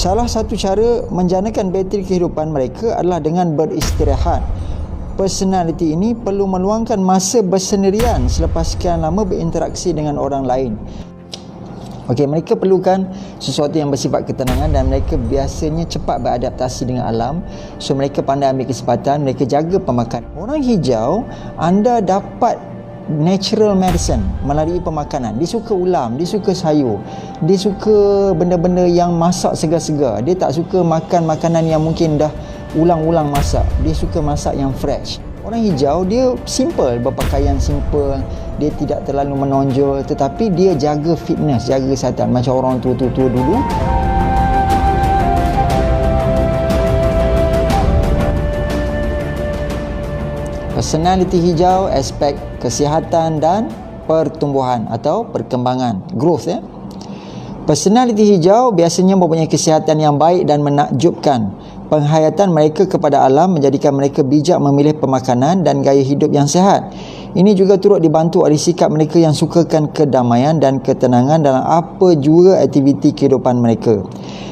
Salah satu cara menjanakan bateri kehidupan mereka adalah dengan beristirahat. Personaliti ini perlu meluangkan masa bersendirian selepas sekian lama berinteraksi dengan orang lain. Okey, mereka perlukan sesuatu yang bersifat ketenangan dan mereka biasanya cepat beradaptasi dengan alam. So mereka pandai ambil kesempatan, mereka jaga pemakanan. Orang hijau, anda dapat natural medicine melalui pemakanan. Dia suka ulam, dia suka sayur, dia suka benda-benda yang masak segar-segar. Dia tak suka makan makanan yang mungkin dah ulang-ulang masak. Dia suka masak yang fresh. Orang hijau dia simple, berpakaian simple, dia tidak terlalu menonjol, tetapi dia jaga fitness, jaga kesihatan macam orang tua-tua dulu. Personaliti hijau, aspek kesihatan dan pertumbuhan atau perkembangan, growth ya. Personaliti hijau biasanya mempunyai kesihatan yang baik dan menakjubkan. Penghayatan mereka kepada alam menjadikan mereka bijak memilih pemakanan dan gaya hidup yang sihat. Ini juga turut dibantu oleh sikap mereka yang sukakan kedamaian dan ketenangan dalam apa jua aktiviti kehidupan mereka.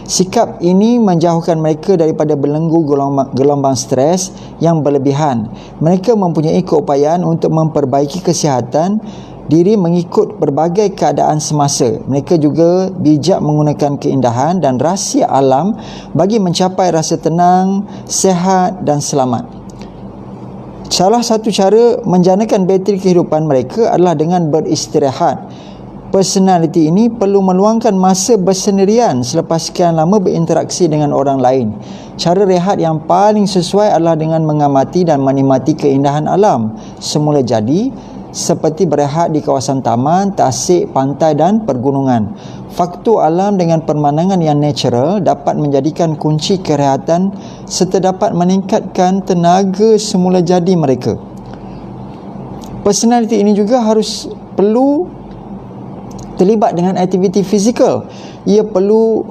Sikap ini menjauhkan mereka daripada belenggu gelombang stres yang berlebihan. Mereka mempunyai keupayaan untuk memperbaiki kesihatan diri mengikut berbagai keadaan semasa. Mereka juga bijak menggunakan keindahan dan rahsia alam bagi mencapai rasa tenang, sehat dan selamat. Salah satu cara menjanakan bateri kehidupan mereka adalah dengan beristirahat. Personaliti ini perlu meluangkan masa bersendirian selepas sekian lama berinteraksi dengan orang lain. Cara rehat yang paling sesuai adalah dengan mengamati dan menikmati keindahan alam semula jadi, seperti berehat di kawasan taman, tasik, pantai dan pergunungan. Faktor alam dengan pemandangan yang natural dapat menjadikan kunci kerehatan serta dapat meningkatkan tenaga semula jadi mereka. Personaliti ini juga perlu terlibat dengan aktiviti fizikal. Ia perlu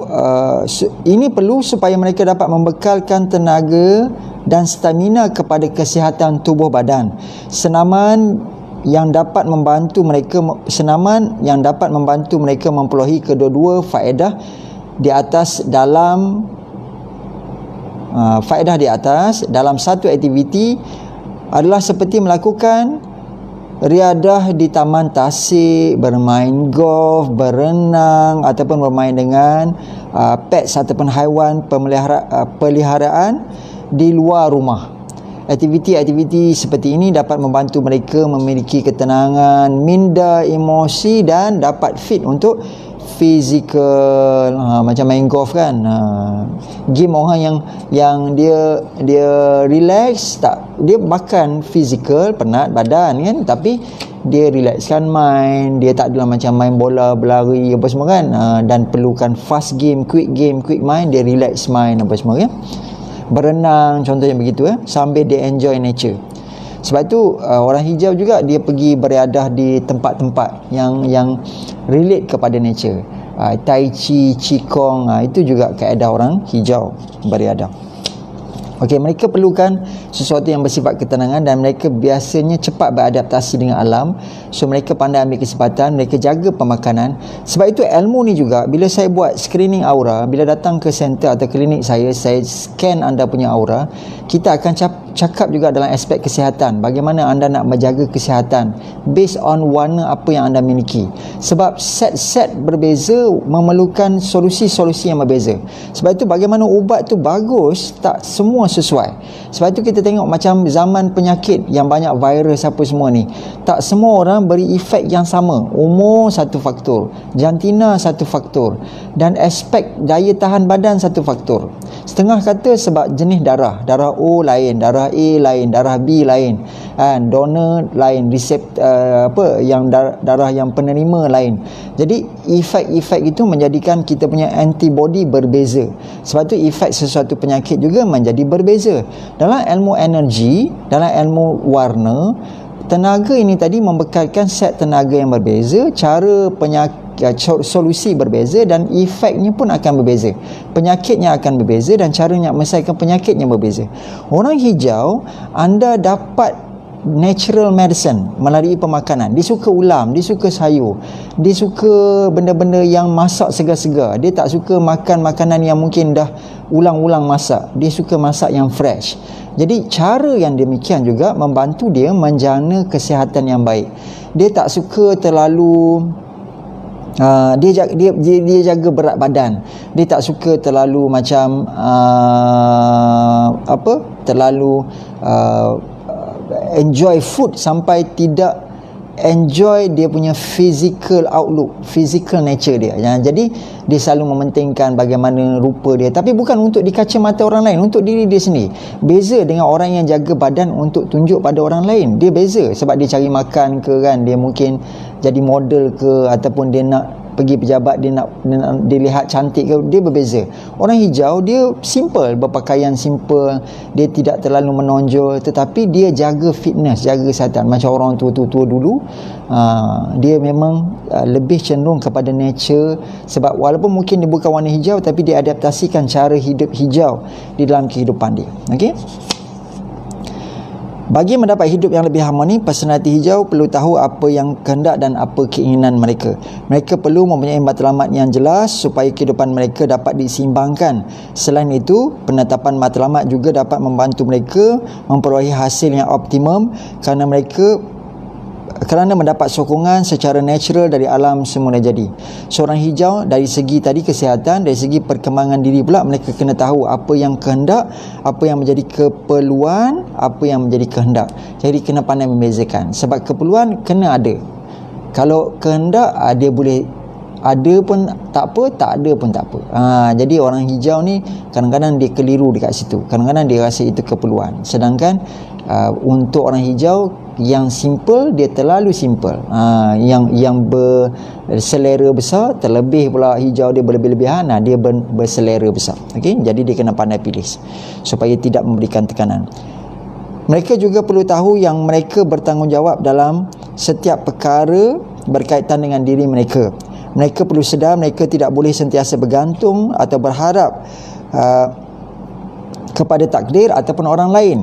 ini perlu supaya mereka dapat membekalkan tenaga dan stamina kepada kesihatan tubuh badan. Senaman yang dapat membantu mereka memperolehi kedua-dua faedah di atas dalam satu aktiviti adalah seperti melakukan riadah di taman tasik, bermain golf, berenang ataupun bermain dengan pets ataupun haiwan peliharaan di luar rumah. Aktiviti-aktiviti seperti ini dapat membantu mereka memiliki ketenangan, minda emosi dan dapat fit untuk fizikal. Macam main golf kan, game orang yang dia relax, dia makan fizikal, penat badan kan, tapi dia relaxkan mind, dia tak adalah macam main bola, berlari apa semua kan, dan perlukan fast game, quick mind, dia relax mind apa semua kan. Berenang contohnya begitu sambil dia enjoy nature. Sebab tu orang hijau juga dia pergi beriadah di tempat-tempat yang relate kepada nature. Tai chi, qigong, itu juga kaedah orang hijau beriadah. Okey, mereka perlukan sesuatu yang bersifat ketenangan dan mereka biasanya cepat beradaptasi dengan alam. So mereka pandai ambil kesempatan, mereka jaga pemakanan. Sebab itu ilmu ni juga, bila saya buat screening aura, bila datang ke center atau klinik saya scan anda punya aura, kita akan cakap juga dalam aspek kesihatan, bagaimana anda nak menjaga kesihatan based on warna apa yang anda miliki. Sebab set-set berbeza memerlukan solusi-solusi yang berbeza. Sebab itu bagaimana ubat tu bagus, tak semua sesuai. Sebab itu kita tengok macam zaman penyakit yang banyak virus apa semua ni, tak semua orang beri efek yang sama. Umur satu faktor, jantina satu faktor, dan aspek daya tahan badan satu faktor. Setengah kata sebab jenis darah O lain, darah A lain, darah B lain, donor lain, darah yang penerima lain. Jadi efek-efek itu menjadikan kita punya antibody berbeza. Sebab tu efek sesuatu penyakit juga menjadi berbeza. Dalam ilmu energi, dalam ilmu warna, tenaga ini tadi membekalkan set tenaga yang berbeza, cara solusi berbeza dan efeknya pun akan berbeza. Penyakitnya akan berbeza dan cara nak menyelesaikan penyakitnya berbeza. Orang hijau, anda dapat natural medicine melalui pemakanan. Dia suka ulam, dia suka sayur, dia suka benda-benda yang masak segar-segar. Dia tak suka makan makanan yang mungkin dah ulang-ulang masak. Dia suka masak yang fresh. Jadi cara yang demikian juga membantu dia menjana kesihatan yang baik. Dia tak suka terlalu dia jaga berat badan. Dia tak suka terlalu macam terlalu enjoy food sampai tidak enjoy dia punya physical outlook, physical nature dia. Jadi dia selalu mementingkan bagaimana rupa dia, tapi bukan untuk dikaca mata orang lain, untuk diri dia sendiri. Beza dengan orang yang jaga badan untuk tunjuk pada orang lain. Dia beza sebab dia cari makan ke kan, dia mungkin jadi model ke, ataupun dia nak pergi pejabat, dia nak dilihat cantik ke, dia berbeza. Orang hijau dia simple, berpakaian simple, dia tidak terlalu menonjol, tetapi dia jaga fitness, jaga kesihatan. Macam orang tua-tua dulu, dia memang lebih cenderung kepada nature, sebab walaupun mungkin dia bukan warna hijau, tapi dia adaptasikan cara hidup hijau di dalam kehidupan dia. Okey. Bagi mendapat hidup yang lebih harmoni, personaliti hijau perlu tahu apa yang kehendak dan apa keinginan mereka. Mereka perlu mempunyai matlamat yang jelas supaya kehidupan mereka dapat diseimbangkan. Selain itu, penetapan matlamat juga dapat membantu mereka memperolehi hasil yang optimum kerana mendapat sokongan secara natural dari alam semula jadi. Seorang hijau dari segi tadi kesihatan, dari segi perkembangan diri pula, mereka kena tahu apa yang kehendak, apa yang menjadi keperluan, apa yang menjadi kehendak. Jadi kena pandai membezakan, sebab keperluan kena ada. Kalau kehendak dia boleh ada pun tak apa, tak ada pun tak apa. Jadi orang hijau ni kadang-kadang dia keliru dekat situ. Kadang-kadang dia rasa itu keperluan. Sedangkan untuk orang hijau yang simple, dia terlalu simple. Yang berselera besar, terlebih pula hijau dia berlebih-lebihan, dia berselera besar. Okey, jadi dia kena pandai pilih supaya tidak memberikan tekanan. Mereka juga perlu tahu yang mereka bertanggungjawab dalam setiap perkara berkaitan dengan diri mereka. Mereka perlu sedar mereka tidak boleh sentiasa bergantung atau berharap kepada takdir ataupun orang lain.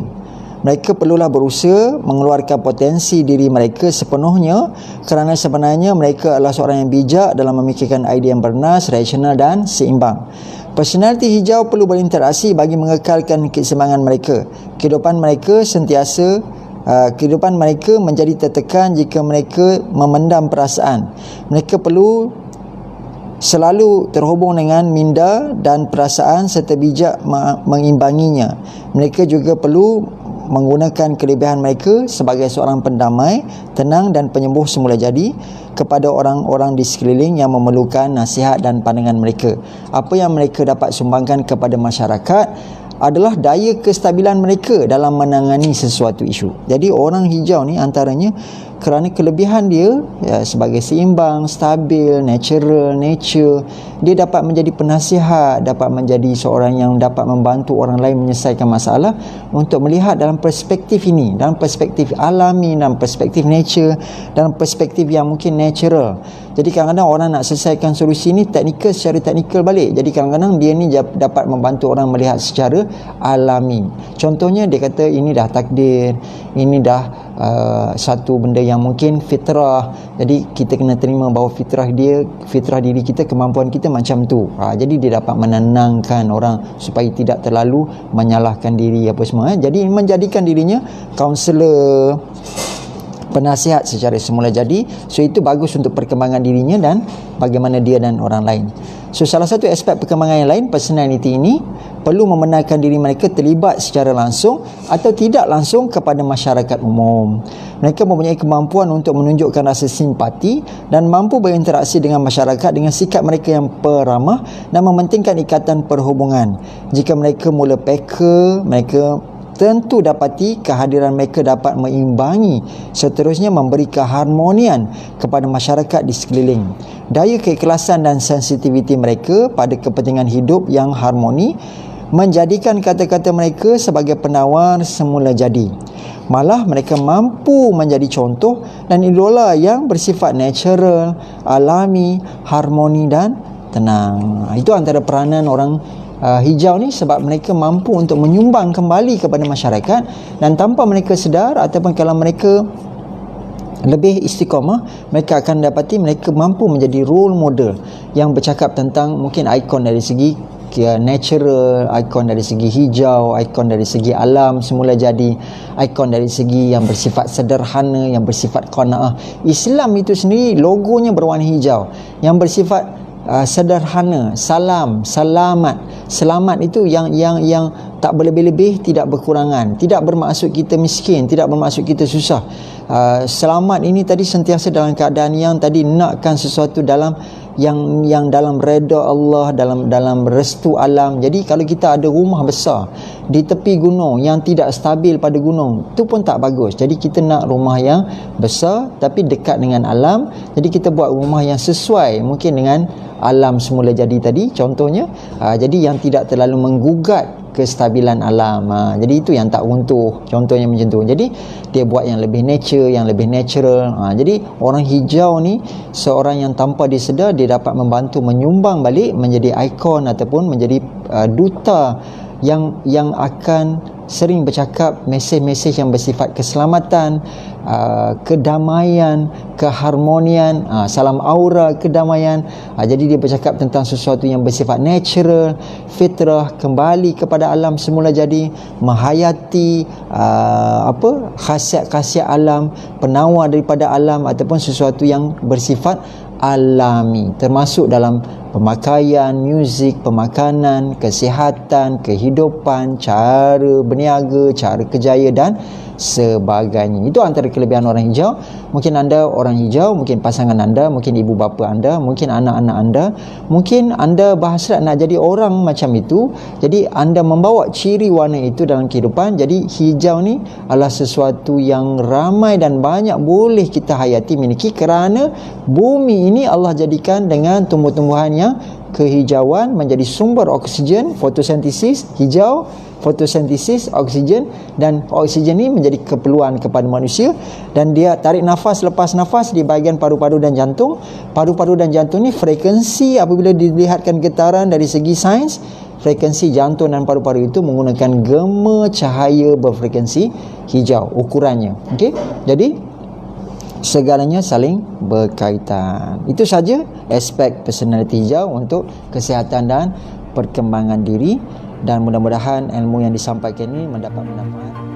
Mereka perlulah berusaha mengeluarkan potensi diri mereka sepenuhnya, kerana sebenarnya mereka adalah seorang yang bijak dalam memikirkan idea yang bernas, rasional dan seimbang. Personaliti hijau perlu berinteraksi bagi mengekalkan keseimbangan mereka. Kehidupan mereka menjadi tertekan jika mereka memendam perasaan. Mereka perlu selalu terhubung dengan minda dan perasaan serta bijak mengimbanginya. Mereka juga perlu menggunakan kelebihan mereka sebagai seorang pendamai, tenang dan penyembuh semula jadi kepada orang-orang di sekeliling yang memerlukan nasihat dan pandangan mereka. Apa yang mereka dapat sumbangkan kepada masyarakat adalah daya kestabilan mereka dalam menangani sesuatu isu. Jadi orang hijau ni antaranya kerana kelebihan dia sebagai seimbang, stabil, natural, nature, dia dapat menjadi penasihat, dapat menjadi seorang yang dapat membantu orang lain menyelesaikan masalah untuk melihat dalam perspektif ini, dalam perspektif alami, dalam perspektif nature, dalam perspektif yang mungkin natural. Jadi kadang-kadang orang nak selesaikan solusi ni secara teknikal balik. Jadi kadang-kadang dia ni dapat membantu orang melihat secara alami. Contohnya dia kata ini dah takdir, ini dah satu benda yang mungkin fitrah. Jadi kita kena terima bahawa fitrah diri kita, kemampuan kita macam tu. Jadi dia dapat menenangkan orang supaya tidak terlalu menyalahkan diri apa semua. Jadi menjadikan dirinya kaunselor, penasihat secara semula jadi. So itu bagus untuk perkembangan dirinya dan bagaimana dia dan orang lain. So salah satu aspek perkembangan yang lain, personality ini perlu membenarkan diri mereka terlibat secara langsung atau tidak langsung kepada masyarakat umum. Mereka mempunyai kemampuan untuk menunjukkan rasa simpati dan mampu berinteraksi dengan masyarakat dengan sikap mereka yang peramah dan mementingkan ikatan perhubungan. Jika mereka mula peka, mereka tentu dapati kehadiran mereka dapat meimbangi, seterusnya memberi keharmonian kepada masyarakat di sekeliling. Daya keikhlasan dan sensitiviti mereka pada kepentingan hidup yang harmoni menjadikan kata-kata mereka sebagai penawar semula jadi. Malah mereka mampu menjadi contoh dan idola yang bersifat natural, alami, harmoni dan tenang. Itu antara peranan orang hijau ni sebab mereka mampu untuk menyumbang kembali kepada masyarakat, dan tanpa mereka sedar ataupun kalau mereka lebih istiqamah, mereka akan dapati mereka mampu menjadi role model yang bercakap tentang mungkin ikon dari segi natural, ikon dari segi hijau, ikon dari segi alam semula jadi, ikon dari segi yang bersifat sederhana, yang bersifat qanaah. Islam itu sendiri logonya berwarna hijau yang bersifat sederhana, selamat itu yang tak berlebih-lebih, tidak berkurangan, tidak bermaksud kita miskin, tidak bermaksud kita susah. Selamat ini tadi sentiasa dalam keadaan yang tadi nakkan sesuatu dalam yang dalam redha Allah, dalam restu alam. Jadi kalau kita ada rumah besar di tepi gunung yang tidak stabil pada gunung, tu pun tak bagus. Jadi kita nak rumah yang besar tapi dekat dengan alam. Jadi kita buat rumah yang sesuai mungkin dengan alam semula jadi tadi contohnya. Jadi yang tidak terlalu menggugat kestabilan alam. Jadi itu yang tak runtuh, contohnya macam tu. Jadi dia buat yang lebih nature, yang lebih natural. Jadi orang hijau ni seorang yang tanpa disedar dia dapat membantu menyumbang balik menjadi ikon ataupun menjadi duta yang akan sering bercakap mesej-mesej yang bersifat keselamatan, kedamaian, keharmonian, salam aura kedamaian. Jadi dia bercakap tentang sesuatu yang bersifat natural, fitrah, kembali kepada alam semula jadi, menghayati khasiat-khasiat alam, penawar daripada alam ataupun sesuatu yang bersifat alami, termasuk dalam pemakaian, muzik, pemakanan, kesihatan, kehidupan, cara berniaga, cara kerjaya dan sebagainya. Itu antara kelebihan orang hijau. Mungkin anda orang hijau, mungkin pasangan anda, mungkin ibu bapa anda, mungkin anak-anak anda, mungkin anda berhasrat nak jadi orang macam itu. Jadi anda membawa ciri warna itu dalam kehidupan. Jadi hijau ni adalah sesuatu yang ramai dan banyak boleh kita hayati, miliki, kerana bumi ini Allah jadikan dengan tumbuh-tumbuhan yang kehijauan menjadi sumber oksigen, fotosintesis, hijau, fotosintesis, oksigen, dan oksigen ni menjadi keperluan kepada manusia, dan dia tarik nafas, lepas nafas di bahagian paru-paru dan jantung. Paru-paru dan jantung ni frekuensi, apabila dilihatkan getaran dari segi sains, frekuensi jantung dan paru-paru itu menggunakan gema cahaya berfrekuensi hijau ukurannya. Okey, jadi segalanya saling berkaitan. Itu saja aspek personality hijau untuk kesihatan dan perkembangan diri, dan mudah-mudahan ilmu yang disampaikan ini mendapat manfaat.